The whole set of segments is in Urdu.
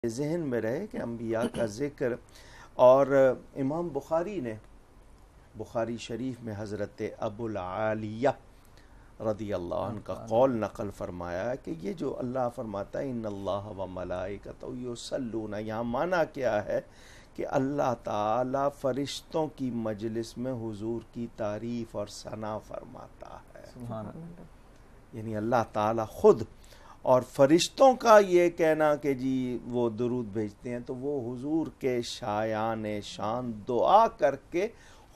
ذہن میں رہے کہ انبیاء کا ذکر. اور امام بخاری نے بخاری شریف میں حضرت ابو العالیہ رضی اللہ عنہ کا قول نقل فرمایا کہ یہ جو اللہ فرماتا ہے ان اللہ و ملائکتہ یصلون، یہاں معنی کیا ہے کہ اللہ تعالی فرشتوں کی مجلس میں حضور کی تعریف اور ثنا فرماتا ہے. سبحان اللہ. یعنی اللہ تعالی خود اور فرشتوں کا یہ کہنا کہ جی وہ درود بھیجتے ہیں تو وہ حضور کے شایان شان دعا کر کے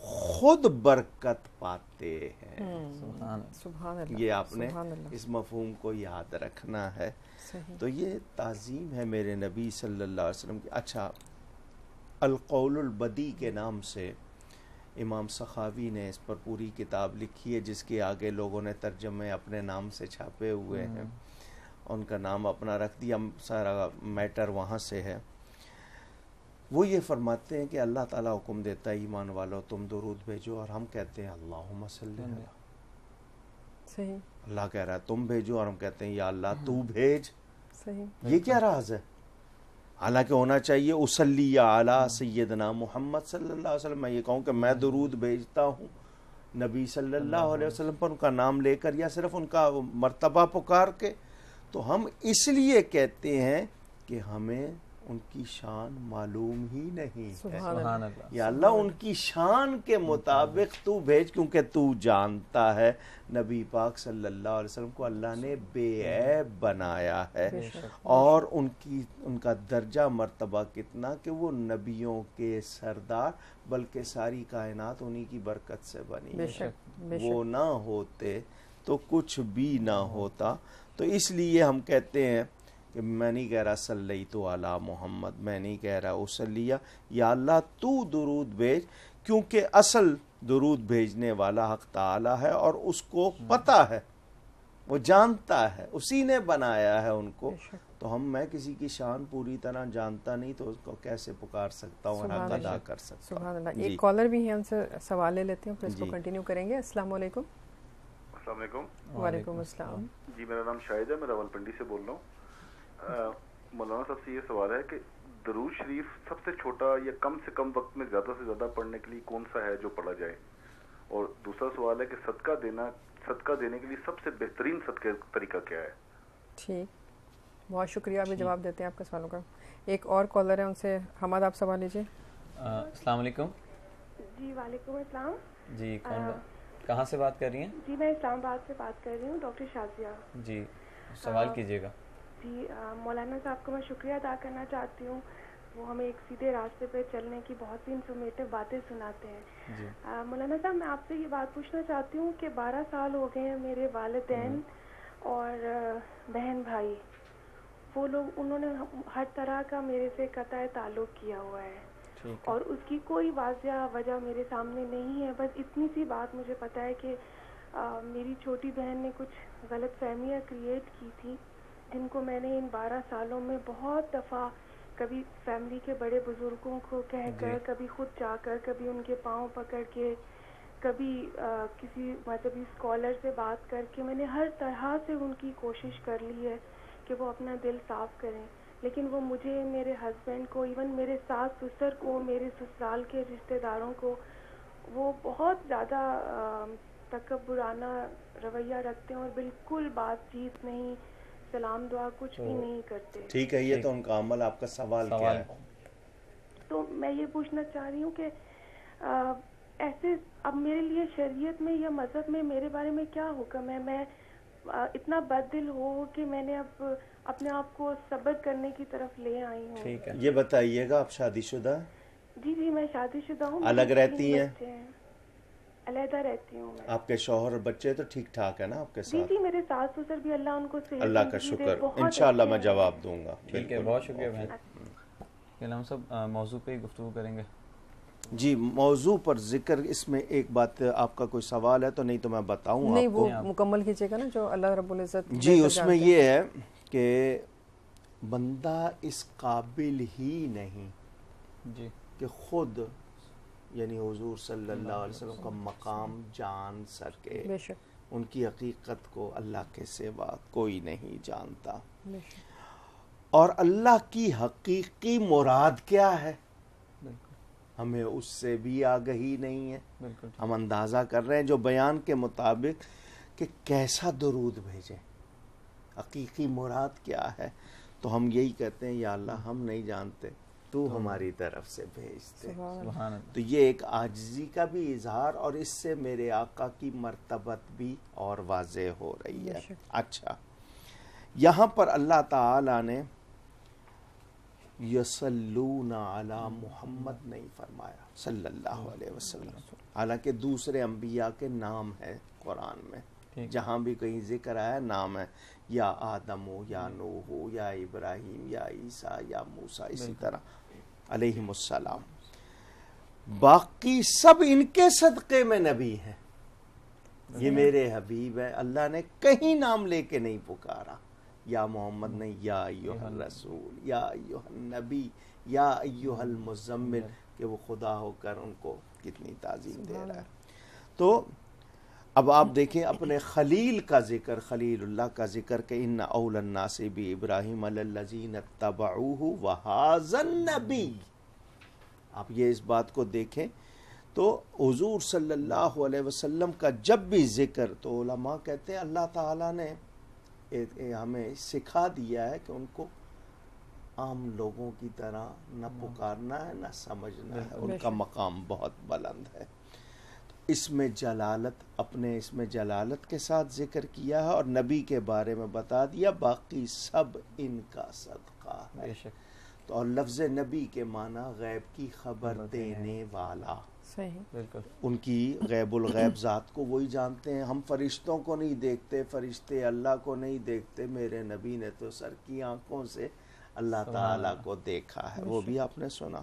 خود برکت پاتے ہیں. سبحان اللہ. یہ آپ نے اس مفہوم کو یاد رکھنا ہے. تو یہ تعظیم ہے میرے نبی صلی اللہ علیہ وسلم کی. اچھا، القول البدی کے نام سے امام سخاوی نے اس پر پوری کتاب لکھی ہے جس کے آگے لوگوں نے ترجمے اپنے نام سے چھاپے ہوئے ہیں، ان کا نام اپنا رکھ دیا، سارا میٹر وہاں سے ہے. وہ یہ فرماتے ہیں کہ اللہ تعالیٰ حکم دیتا ہے ایمان والو تم درود بھیجو، اور ہم کہتے ہیں اللہم صلی علی. صحیح. اللہ کہہ رہا ہے تم بھیجو اور ہم کہتے ہیں یا اللہ تو بھیج. صحیح. یہ کیا راز ہے؟ حالانکہ ہونا چاہیے اصلی علی سیدنا محمد صلی اللہ علیہ وسلم. میں یہ کہوں کہ میں درود بھیجتا ہوں نبی صلی اللہ علیہ وسلم پر، ان کا نام لے کر یا صرف ان کا مرتبہ پکار کے. تو ہم اس لیے کہتے ہیں کہ ہمیں ان کی شان معلوم ہی نہیں ہے. سبحان اللہ. یا اللہ ان کی شان کے مطابق تو بھیج، کیونکہ تو جانتا ہے نبی پاک صلی اللہ علیہ وسلم کو اللہ نے بے عیب بنایا ہے، اور ان کا درجہ مرتبہ کتنا کہ وہ نبیوں کے سردار، بلکہ ساری کائنات انہی کی برکت سے بنی ہے. وہ نہ ہوتے تو کچھ بھی نہ ہوتا. تو اس لیے ہم کہتے ہیں کہ میں نہیں کہہ رہا صلیت علی محمد، میں نہیں کہہ رہا اسلیہ، یا اللہ تو درود بھیج، کیونکہ اصل درود بھیجنے والا حق تعالی ہے اور اس کو پتہ ہے، وہ جانتا ہے، اسی نے بنایا ہے ان کو. تو میں کسی کی شان پوری طرح جانتا نہیں تو اس کو کیسے پکار سکتا ہوں اور حق ادا کر سکتا ہوں. سبحان اللہ. ایک کالر بھی ہے، ان سے سوال لے لیتے ہیں پھر اس کو کنٹینیو کریں گے. السلام علیکم. السلام علیکم. وعلیکم السلام. جی میرا نام شاہد ہے، میں راولپنڈی سے بول رہا ہوں. مولانا صاحب سے یہ سوال ہے کہ درود شریف سب سے چھوٹا یا کم سے کم وقت میں زیادہ سے زیادہ پڑھنے کے لیے کون سا ہے جو پڑھا جائے؟ اور دوسرا سوال ہے کہ صدقہ دینے کے لیے سب سے بہترین صدقے طریقہ کیا ہے؟ ٹھیک، بہت شکریہ. ابھی جواب دیتے ہیں آپ کے سوالوں کا. ایک اور کالر ہے، ان سے حماد آپ سوال لیجیے. السلام علیکم. جی وعلیکم السلام. جی کہاں سے بات کر رہی ہیں؟ جی میں اسلام آباد سے بات کر رہی ہوں، ڈاکٹر شازیہ. جی سوال کیجیے گا. جی مولانا صاحب کو میں شکریہ ادا کرنا چاہتی ہوں، وہ ہمیں ایک سیدھے راستے پہ چلنے کی بہت سی انفارمیٹیو باتیں سناتے ہیں. جی مولانا صاحب میں آپ سے یہ بات پوچھنا چاہتی ہوں کہ 12 سال ہو گئے ہیں میرے والدین اور بہن بھائی، وہ لوگ انہوں نے ہر طرح کا میرے سے قطع تعلق کیا ہوا ہے، اور اس کی کوئی واضح وجہ میرے سامنے نہیں ہے. بس اتنی سی بات مجھے پتہ ہے کہ میری چھوٹی بہن نے کچھ غلط فہمیاں کریٹ کی تھی، جن کو میں نے ان 12 سالوں میں بہت دفعہ کبھی فیملی کے بڑے بزرگوں کو کہہ کر، کبھی خود جا کر، کبھی ان کے پاؤں پکڑ کے، کبھی کسی مذہبی اسکالر سے بات کر کے، میں نے ہر طرح سے ان کی کوشش کر لی ہے کہ وہ اپنا دل صاف کریں. لیکن وہ مجھے، میرے ہسبینڈ کو، ایون میرے ساس سسر کو، میرے سسرال کے رشتہ داروں کو، وہ بہت زیادہ تکبرانہ رویہ رکھتے ہیں اور بالکل بات چیت نہیں، سلام دعا کچھ بھی نہیں کرتے. ٹھیک ہے، یہ تو ان کا عمل. آپ کا سوال کیا ہے؟ تو میں یہ پوچھنا چاہ رہی ہوں کہ ایسے اب میرے لیے شریعت میں یا مذہب میں میرے بارے میں کیا حکم ہے؟ میں اتنا بد دل ہو کہ میں نے اب اپنے آپ کو صبر کرنے کی طرف لے آئی ہوں. ٹھیک ہے، یہ بتائیے گا آپ شادی شدہ؟ جی جی میں شادی شدہ ہوں. الگ رہتی ہیں؟ علیحدہ رہتی ہوں. آپ کے شوہر اور بچے تو ٹھیک ٹھاک ہے نا آپ کے ساتھ؟ جی جی میرے ساس سسر بھی اللہ ان کو صحت، اللہ کا شکر، انشاءاللہ میں جواب دوں گا. ٹھیک ہے، بہت شکریہ بہن. ہم سب موضوع پہ ہی گفتگو کریں گے. جی موضوع پر ذکر، اس میں ایک بات، آپ کا کوئی سوال ہے تو نہیں تو میں بتاؤں نہیں، آپ کو. وہ مکمل کیجیے گا نا جو اللہ رب العزت. جی اس میں یہ ہے کہ بندہ اس قابل ہی نہیں جی کہ خود یعنی حضور صلی اللہ علیہ وسلم کا مقام جان سکے. بے شک ان کی حقیقت کو اللہ کے سوا کوئی نہیں جانتا. بے شک. اور اللہ کی حقیقی مراد کیا ہے بالکل ہمیں اس سے بھی آگہی نہیں ہے. بالکل ہم اندازہ کر رہے ہیں جو بیان کے مطابق کہ کیسا درود بھیجیں, حقیقی مراد کیا ہے, تو ہم یہی کہتے ہیں یا اللہ ہم نہیں جانتے, تو ہماری طرف سے بھیجتے. سبحان اللہ. تو یہ ایک عاجزی کا بھی اظہار, اور اس سے میرے آقا کی مرتبت بھی اور واضح ہو رہی ہے. اچھا, یہاں پر اللہ تعالی نے یصلون علی محمد نہیں فرمایا صلی اللہ علیہ وسلم, حالانکہ دوسرے انبیاء کے نام ہے قرآن میں, جہاں بھی کہیں ذکر آیا نام ہے, یا آدم ہو, یا نوح ہو, یا ابراہیم, یا عیسیٰ, یا موسیٰ, اسی طرح علیہم السلام. باقی سب ان کے صدقے میں نبی ہیں, یہ میرے حبیب ہے. اللہ نے کہیں نام لے کے نہیں پکارا, یا محمد نہیں, یا ایھا الرسول, یا ایھا النبی, یا ایھا المزمل, کہ وہ خدا ہو کر ان کو کتنی تعظیم دے رہا ہے. تو اب آپ دیکھیں اپنے خلیل کا ذکر, خلیل اللہ کا ذکر کہ ان اول الناس بابراہیم للذین اتبعوہ وھذا النبی. آپ یہ اس بات کو دیکھیں تو حضور صلی اللہ علیہ وسلم کا جب بھی ذکر, تو علماء کہتے ہیں اللہ تعالیٰ نے ہمیں سکھا دیا ہے کہ ان کو عام لوگوں کی طرح نہ پکارنا ہے نہ سمجھنا ہے, ان کا مقام بہت بلند ہے. اس میں جلالت, اپنے اس میں جلالت کے ساتھ ذکر کیا ہے, اور نبی کے بارے میں بتا دیا باقی سب ان کا صدقہ ہے. بے شک. تو اور لفظ نبی کے معنی غیب کی خبر دینے والا. صحیح, بالکل. ان کی غیب الغیب ذات کو وہی جانتے ہیں. ہم فرشتوں کو نہیں دیکھتے, فرشتے اللہ کو نہیں دیکھتے, میرے نبی نے تو سر کی آنکھوں سے اللہ تعالیٰ کو دیکھا ہے, وہ بھی آپ نے سنا.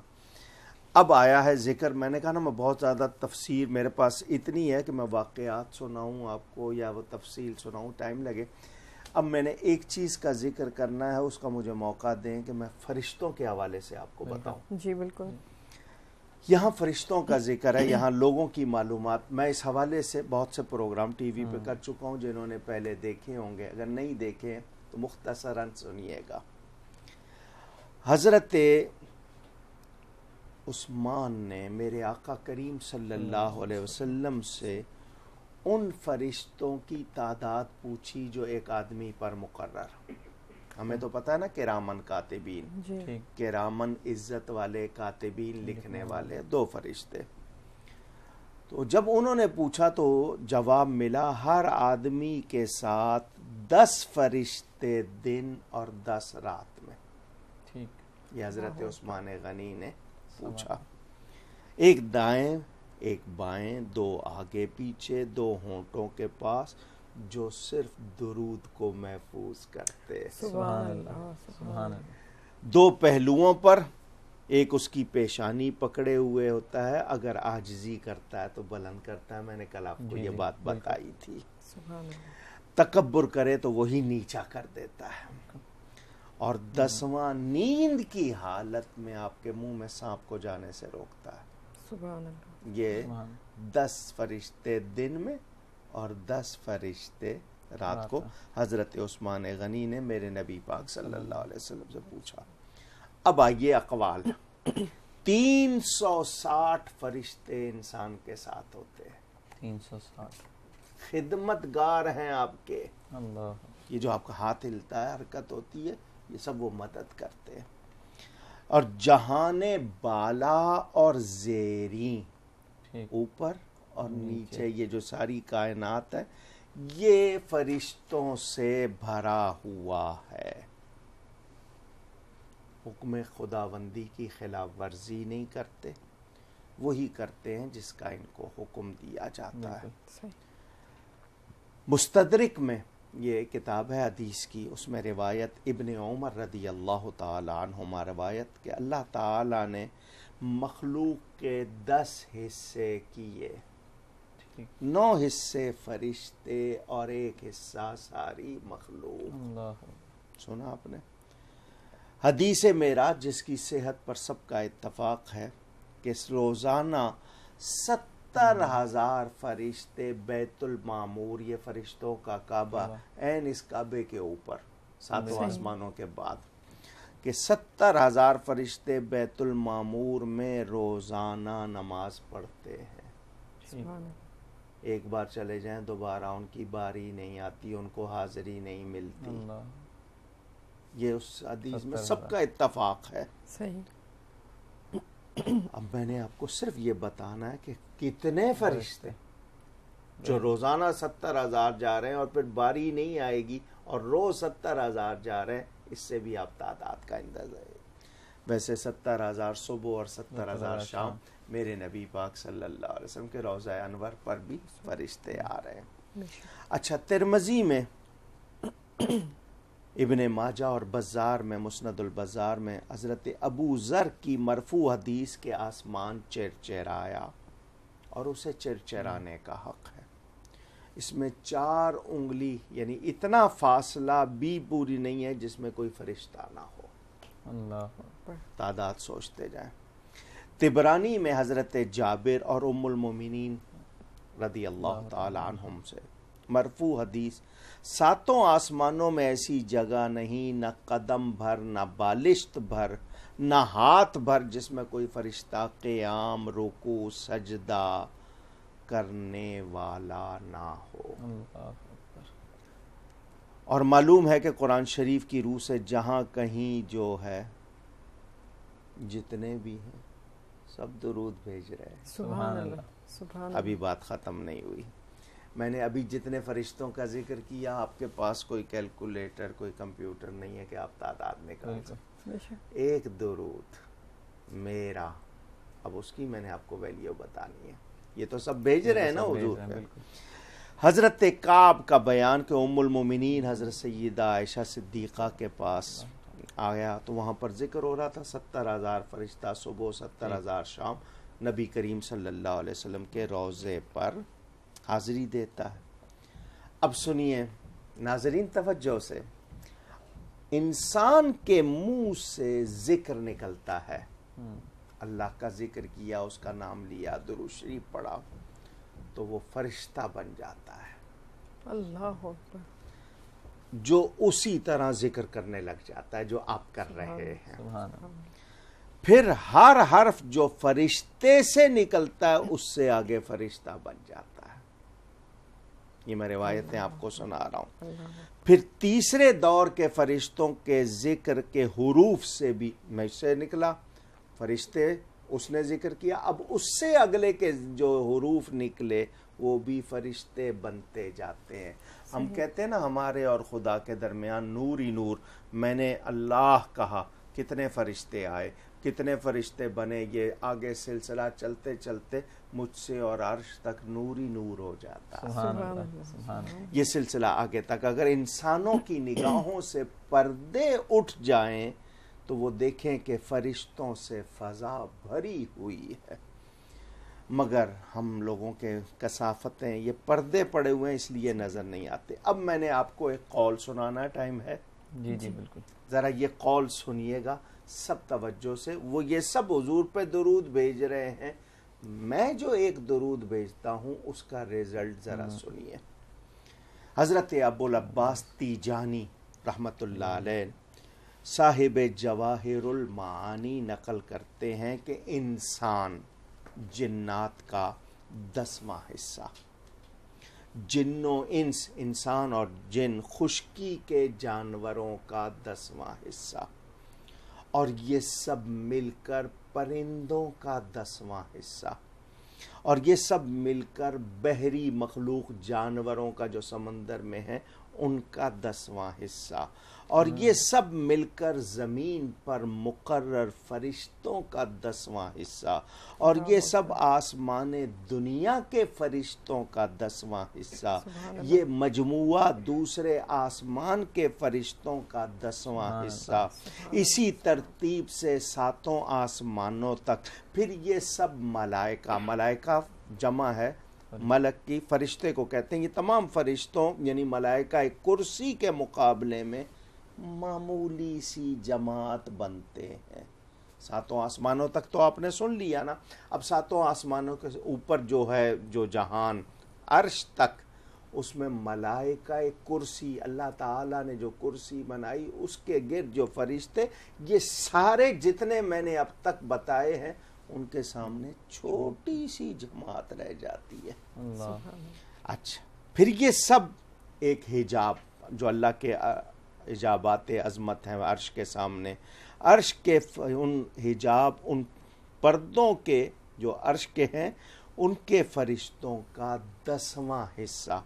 اب آیا ہے ذکر, میں نے کہا نا میں بہت زیادہ تفسیر میرے پاس اتنی ہے کہ میں واقعات سناؤں آپ کو یا وہ تفصیل سناؤں ٹائم لگے. اب میں نے ایک چیز کا ذکر کرنا ہے, اس کا مجھے موقع دیں کہ میں فرشتوں کے حوالے سے آپ کو بتاؤں. جی بالکل. یہاں فرشتوں کا ذکر ہے, یہاں لوگوں کی معلومات. میں اس حوالے سے بہت سے پروگرام ٹی وی پہ کر چکا ہوں, جنہوں نے پہلے دیکھے ہوں گے, اگر نہیں دیکھے تو مختصراً سنیے گا. حضرت عثمان نے میرے آقا کریم صلی اللہ علیہ وسلم سے ان فرشتوں کی تعداد پوچھی جو ایک آدمی پر مقرر. ہمیں تو پتہ ہے نا کرامن کاتبین, جی کرامن عزت والے, کاتبین لکھنے والے, 2 فرشتے. تو جب انہوں نے پوچھا تو جواب ملا ہر آدمی کے ساتھ 10 فرشتے دن اور 10 رات میں. ٹھیک. یہ حضرت عثمان غنی نے پوچھا. ایک دائیں ایک بائیں, 2 آگے پیچھے, 2 ہونٹوں کے پاس, جو صرف درود کو محفوظ کرتے. سبحان اللہ. سبحان اللہ. 2 پہلوؤں پر, ایک اس کی پیشانی پکڑے ہوئے ہوتا ہے, اگر عاجزی کرتا ہے تو بلند کرتا ہے. میں نے کل آپ کو یہ بات بتائی تھی. سبحان اللہ. تکبر کرے تو وہی نیچا کر دیتا ہے. اور 10واں نیند کی حالت میں آپ کے منہ میں سانپ کو جانے سے روکتا ہے. سبحان اللہ. یہ 10 فرشتے دن میں اور 10 فرشتے رات کو حضرت عثمان غنی نے میرے نبی پاک صلی اللہ علیہ وسلم سے پوچھا. اب آئیے اقوال. 360 فرشتے انسان کے ساتھ ہوتے ہیں. 360 خدمت گار ہیں آپ کے. اللہ. یہ جو آپ کا ہاتھ ہلتا ہے, حرکت ہوتی ہے, یہ سب وہ مدد کرتے ہیں. اور جہان بالا اور زیریں, اوپر اور نیچے, یہ جو ساری کائنات ہے یہ فرشتوں سے بھرا ہوا ہے. حکم خداوندی کی خلاف ورزی نہیں کرتے, وہی کرتے ہیں جس کا ان کو حکم دیا جاتا ہے. مستدرک میں یہ کتاب ہے حدیث کی, اس میں روایت ابن عمر رضی اللہ تعالی عنہما روایت کہ اللہ تعالی نے مخلوق کے 10 حصے کیے, 9 حصے فرشتے اور 1 حصہ ساری مخلوق. سنا آپ نے؟ حدیث معراج جس کی صحت پر سب کا اتفاق ہے کہ روزانہ 70,000 فرشتے بیت المعمور, یہ فرشتوں کا کعبہ, این اس کعبے کے اوپر 7 آسمانوں کے بعد کہ 70,000 فرشتے بیت المعمور میں روزانہ نماز پڑھتے ہیں. سبحان اللہ. ایک بار چلے جائیں دوبارہ ان کی باری نہیں آتی، ان کو حاضری نہیں ملتی. اللہ. یہ اس حدیث میں سب کا اتفاق ہے. صحیح. اب میں نے آپ کو صرف یہ بتانا ہے کہ کتنے فرشتے جو روزانہ 70,000 جا رہے ہیں اور پھر باری نہیں آئے گی اور روز 70,000 جا رہے ہیں، اس سے بھی آپ تعداد کا اندازہ ہے. ویسے 70,000 صبح اور 70,000 شام میرے نبی پاک صلی اللہ علیہ وسلم کے روضہ انور پر بھی فرشتے آ رہے ہیں. اچھا، ترمذی میں، ابن ماجہ اور بزار میں، مسند البزار میں حضرت ابو ذر کی مرفوع حدیث کے آسمان چرچرایا اور اسے چرچرانے کا حق ہے. اس میں 4 انگلی یعنی اتنا فاصلہ بھی پوری نہیں ہے جس میں کوئی فرشتہ نہ ہو. اللہ. تعداد سوچتے جائیں. طبرانی میں حضرت جابر اور ام المومنین رضی اللہ تعالی عنہم سے مرفوع حدیث، 7 آسمانوں میں ایسی جگہ نہیں، نہ قدم بھر، نہ بالشت بھر، نہ ہاتھ بھر جس میں کوئی فرشتہ قیام، رکوع، سجدہ کرنے والا نہ ہو. اور معلوم ہے کہ قرآن شریف کی روح سے جہاں کہیں جو ہے جتنے بھی ہیں سب درود بھیج رہے ہیں. سبحان اللہ. سبحان اللہ. ابھی بات ختم نہیں ہوئی. میں نے ابھی جتنے فرشتوں کا ذکر کیا، آپ کے پاس کوئی کیلکولیٹر، کوئی کمپیوٹر نہیں ہے کہ آپ تعداد نکال سکیں. ایک درود میرا، اب اس کی میں نے آپ کو ویلیو بتانی ہے. یہ تو سب بھیج رہے ہیں نا حضور پہ. حضرت کعب کا بیان کہ ام المومنین حضرت سیدہ عائشہ صدیقہ کے پاس آیا تو وہاں پر ذکر ہو رہا تھا 70,000 فرشتہ صبح، 70,000 شام نبی کریم صلی اللہ علیہ وسلم کے روضے پر حاضری دیتا ہے. اب سنیے ناظرین توجہ سے، انسان کے منہ سے ذکر نکلتا ہے، اللہ کا ذکر کیا، اس کا نام لیا، درود شریف پڑھا، تو وہ فرشتہ بن جاتا ہے اللہ اکبر، جو اسی طرح ذکر کرنے لگ جاتا ہے جو آپ کر رہے ہیں. سبحان اللہ. پھر ہر حرف جو فرشتے سے نکلتا ہے اس سے آگے فرشتہ بن جاتا ہے. یہ میں روایتیں آپ کو سنا رہا ہوں. پھر تیسرے دور کے فرشتوں کے ذکر کے حروف سے بھی میں سے نکلا، فرشتے اس نے ذکر کیا، اب اس سے اگلے کے جو حروف نکلے وہ بھی فرشتے بنتے جاتے ہیں. ہم کہتے ہیں نا ہمارے اور خدا کے درمیان نور ہی نور. میں نے اللہ کہا، کتنے فرشتے آئے، کتنے فرشتے بنے، یہ آگے سلسلہ چلتے چلتے مجھ سے اور عرش تک نور ہی نور ہو جاتا ہے. سبحان اللہ. سبحان اللہ. یہ سلسلہ آگے تک اگر انسانوں کی نگاہوں سے پردے اٹھ جائیں تو وہ دیکھیں کہ فرشتوں سے فضا بھری ہوئی ہے، مگر ہم لوگوں کے کثافتیں، یہ پردے پڑے ہوئے ہیں اس لیے نظر نہیں آتے. اب میں نے آپ کو ایک قول سنانا، ٹائم ہے؟ جی جی بالکل. ذرا یہ قول سنیے گا سب توجہ سے. وہ یہ سب حضور پہ درود بھیج رہے ہیں، میں جو ایک درود بھیجتا ہوں اس کا ریزلٹ ذرا سنیے. حضرت ابو العباس تیجانی رحمت اللہ علیہ صاحب جواہر المعانی نقل کرتے ہیں کہ انسان جنات کا 10واں حصہ، جن و انس، انسان اور جن، خشکی کے جانوروں کا 10واں حصہ، اور یہ سب مل کر پرندوں کا 10واں حصہ، اور یہ سب مل کر بحری مخلوق جانوروں کا جو سمندر میں ہیں ان کا 10واں حصہ، اور یہ سب مل کر زمین پر مقرر فرشتوں کا 10واں حصہ، اور یہ سب آسمان دنیا کے فرشتوں کا 10واں حصہ، یہ مجموعہ دوسرے آسمان کے فرشتوں کا 10واں حصہ، اسی ترتیب سے 7 آسمانوں تک. پھر یہ سب ملائکہ، ملائکہ جمع ہے ملک کی، فرشتے کو کہتے ہیں. یہ تمام فرشتوں یعنی ملائکہ کرسی کے مقابلے میں معمولی سی جماعت بنتے ہیں. 7 آسمانوں تک تو آپ نے سن لیا نا. اب 7 آسمانوں کے اوپر جو ہے جو جہان عرش تک، اس میں ملائکہ کرسی، اللہ تعالیٰ نے جو کرسی بنائی اس کے گرد جو فرشتے، یہ سارے جتنے میں نے اب تک بتائے ہیں ان کے سامنے چھوٹی سی جماعت رہ جاتی ہے. اچھا، پھر یہ سب ایک حجاب جو اللہ کے حجابات عظمت ہیں عرش کے سامنے، عرش کے ان حجاب، ان پردوں کے جو عرش کے ہیں ان کے فرشتوں کا 10واں حصہ،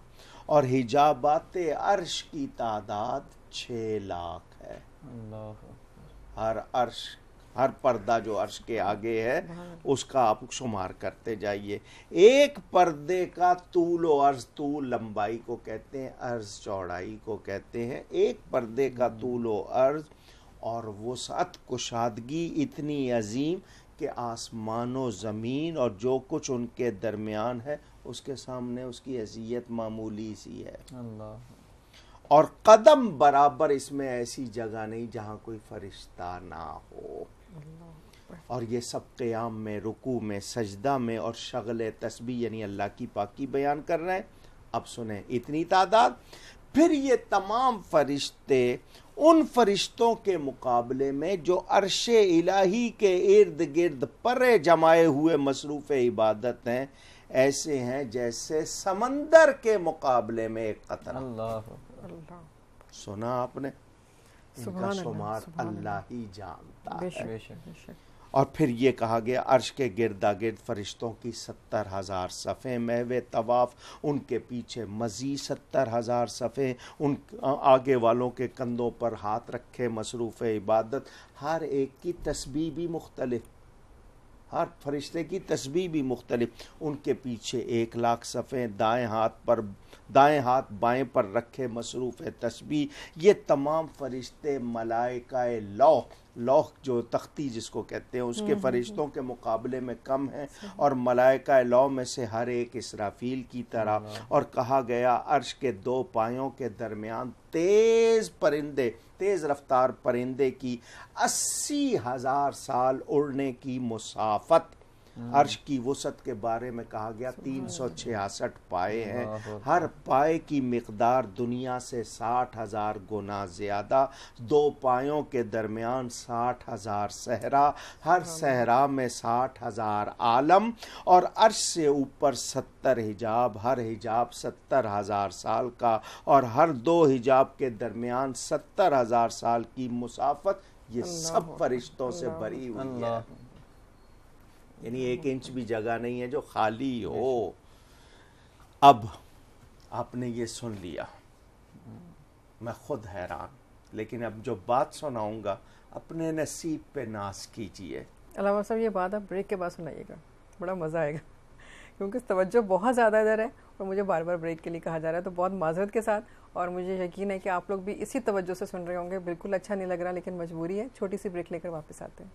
اور حجابات عرش کی تعداد 6 لاکھ ہے. ہر عرش، ہر پردہ جو عرش کے آگے ہے اس کا آپ شمار کرتے جائیے. ایک پردے کا طول و عرض، طول لمبائی کو کہتے ہیں، عرض چوڑائی کو کہتے ہیں. ایک پردے کا طول و عرض اور وسعت، کشادگی اتنی عظیم کہ آسمان و زمین اور جو کچھ ان کے درمیان ہے اس کے سامنے اس کی حیثیت معمولی سی ہے. اور قدم برابر اس میں ایسی جگہ نہیں جہاں کوئی فرشتہ نہ ہو. اور یہ سب قیام میں، رکوع میں، سجدہ میں اور شغل تسبیح یعنی اللہ کی پاکی بیان کر رہے ہیں. اب سنیں اتنی تعداد. پھر یہ تمام فرشتے ان فرشتوں کے مقابلے میں جو عرش الہی کے ارد گرد پرے جمائے ہوئے مصروف عبادت ہیں، ایسے ہیں جیسے سمندر کے مقابلے میں ایک قطرہ. سنا آپ نے؟ ان کا شمار اللہ ہی جانتا ہے. اور پھر یہ کہا گیا عرش کے گردا گرد فرشتوں کی 70,000 صفیں محو طواف، ان کے پیچھے مزید 70,000 صفیں، ان آگے والوں کے کندھوں پر ہاتھ رکھے مصروف عبادت. ہر ایک کی تسبیح بھی مختلف، ہر فرشتے کی تسبیح بھی مختلف. ان کے پیچھے 1,00,000 صفیں، دائیں ہاتھ بائیں پر رکھے مصروف تسبیح. یہ تمام فرشتے ملائکہ لوح جو تختی جس کو کہتے ہیں اس کے فرشتوں کے مقابلے میں کم ہیں، اور ملائکہ لوح میں سے ہر ایک اسرافیل کی طرح. اور کہا گیا عرش کے 2 پایوں کے درمیان تیز رفتار پرندے کی 80,000 سال اڑنے کی مسافت. عرش کی وسعت کے بارے میں کہا گیا 366 پائے ہیں. ہر پائے کی مقدار دنیا سے 60,000 گنا زیادہ. 2 پایوں کے درمیان 60,000 صحرا، ہر صحرا میں 60,000 عالم. اور عرش سے اوپر 70 حجاب، ہر حجاب 70,000 سال کا، اور ہر 2 حجاب کے درمیان 70,000 سال کی مسافت. یہ سب فرشتوں سے بھری ہوئی ہے، یعنی 1 انچ بھی جگہ نہیں ہے جو خالی ہو. اب آپ نے یہ سن لیا، میں خود حیران، لیکن اب جو بات سناؤں گا اپنے نصیب پہ ناز کیجئے. علامہ صاحب یہ بات آپ بریک کے بعد سنائیے گا، بڑا مزہ آئے گا، کیونکہ توجہ بہت زیادہ ادھر ہے اور مجھے بار بار بریک کے لیے کہا جا رہا ہے، تو بہت معذرت کے ساتھ. اور مجھے یقین ہے کہ آپ لوگ بھی اسی توجہ سے سن رہے ہوں گے. بالکل اچھا نہیں لگ رہا لیکن مجبوری ہے. چھوٹی سی بریک لے کر واپس آتے ہیں.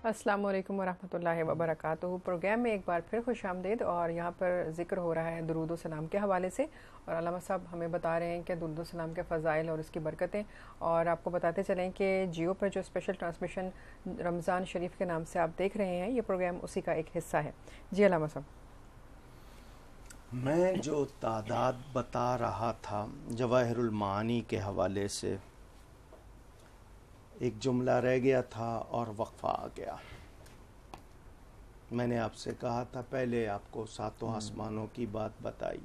السلام علیکم ورحمۃ اللہ وبرکاتہ. پروگرام میں ایک بار پھر خوش آمدید. اور یہاں پر ذکر ہو رہا ہے درود و سلام کے حوالے سے، اور علامہ صاحب ہمیں بتا رہے ہیں کہ درود و سلام کے فضائل اور اس کی برکتیں. اور آپ کو بتاتے چلیں کہ جیو پر جو اسپیشل ٹرانسمیشن رمضان شریف کے نام سے آپ دیکھ رہے ہیں، یہ پروگرام اسی کا ایک حصہ ہے. جی علامہ صاحب. میں جو تعداد بتا رہا تھا جواہر المعانی کے حوالے سے، ایک جملہ رہ گیا تھا اور وقفہ آ گیا. میں نے آپ سے کہا تھا پہلے آپ کو 7 آسمانوں کی بات بتائی،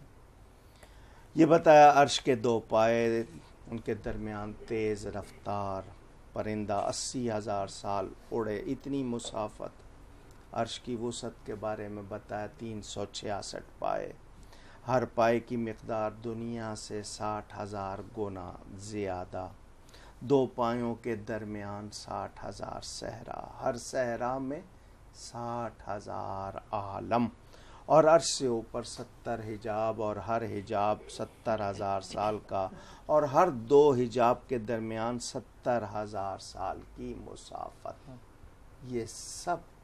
یہ بتایا عرش کے 2 پائے، ان کے درمیان تیز رفتار پرندہ 80,000 سال اڑے، اتنی مسافت. عرش کی وسعت کے بارے میں بتایا 366 پائے، ہر پائے کی مقدار دنیا سے 60,000 گنا زیادہ. 2 پایوں کے درمیان 60,000 صحرا، ہر صحرا میں 60,000 عالم. اور عرش سے اوپر 70 حجاب، اور ہر حجاب 70,000 سال کا، اور ہر 2 حجاب کے درمیان 70,000 سال کی مسافت. یہ سب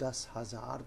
10,000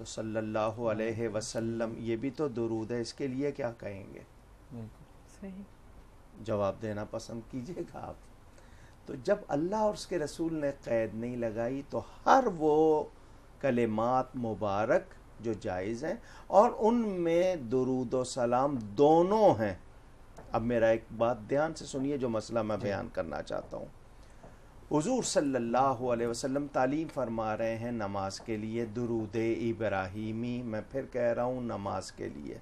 تو صلی اللہ علیہ وسلم یہ بھی تو درود ہے، اس کے لیے کیا کہیں گے؟ صحیح جواب دینا پسند کیجئے گا آپ. تو جب اللہ اور اس کے رسول نے قید نہیں لگائی تو ہر وہ کلمات مبارک جو جائز ہیں، اور ان میں درود و سلام دونوں ہیں. اب میرا ایک بات دھیان سے سنیے جو مسئلہ میں بیان کرنا چاہتا ہوں. حضور صلی اللہ علیہ وسلم تعلیم فرما رہے ہیں نماز کے لیے درود ابراہیمی. میں پھر کہہ رہا ہوں نماز کے لیے.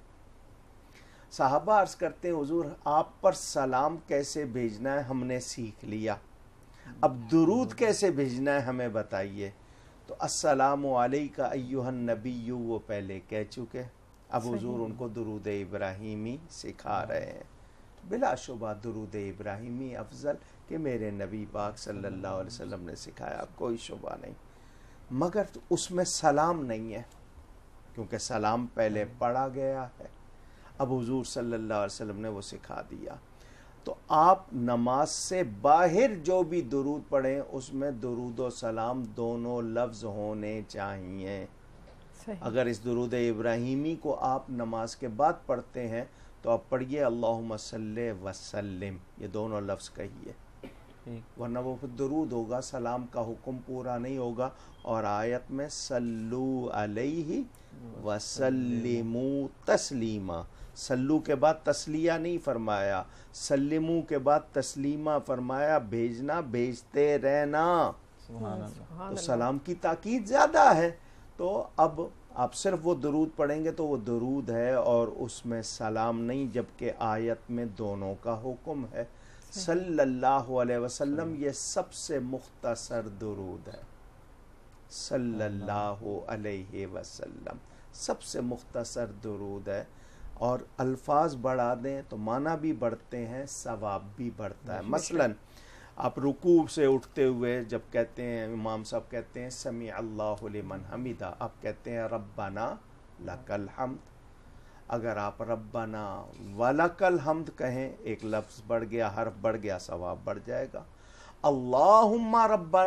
صحابہ عرض کرتے ہیں حضور آپ پر سلام کیسے بھیجنا ہے ہم نے سیکھ لیا، اب درود کیسے بھیجنا ہے ہمیں بتائیے. تو السلام علیکہ ایھا النبی وہ پہلے کہہ چکے، اب حضور ان کو درود ابراہیمی سکھا رہے ہیں. بلا شبہ درود ابراہیمی افضل کہ میرے نبی پاک صلی اللہ علیہ وسلم نے سکھایا، کوئی شبہ نہیں. مگر اس میں سلام نہیں ہے کیونکہ سلام پہلے پڑھا گیا ہے، اب حضور صلی اللہ علیہ وسلم نے وہ سکھا دیا. تو آپ نماز سے باہر جو بھی درود پڑھیں اس میں درود و سلام دونوں لفظ ہونے چاہیے. اگر اس درود ابراہیمی کو آپ نماز کے بعد پڑھتے ہیں تو آپ پڑھیے اللہم صلی وسلم، یہ دونوں لفظ کہیے، ورنہ وہ درود ہوگا، سلام کا حکم پورا نہیں ہوگا. اور آیت میں صلو علیہ وسلموا تسلیما، صلو کے بعد تسلیہ نہیں فرمایا، سلمو کے بعد تسلیمہ فرمایا، بھیجنا بھیجتے رہنا. تو سلام کی تاکید زیادہ ہے. تو اب آپ صرف وہ درود پڑھیں گے تو وہ درود ہے اور اس میں سلام نہیں، جبکہ آیت میں دونوں کا حکم ہے. صلی اللہ علیہ وسلم یہ سب سے مختصر درود ہے. صلی اللہ علیہ وسلم سب سے مختصر درود ہے، اور الفاظ بڑھا دیں تو معنی بھی بڑھتے ہیں، ثواب بھی بڑھتا ہے. مثلاً آپ رکوع سے اٹھتے ہوئے جب کہتے ہیں، امام صاحب کہتے ہیں سمیع اللہ لمن حمیدہ، آپ کہتے ہیں ربنا لک الحمد. اگر آپ ربنا ولک الحمد کہیں، ایک لفظ بڑھ گیا، حرف بڑھ گیا، ثواب بڑھ جائے گا. اللہم ربنا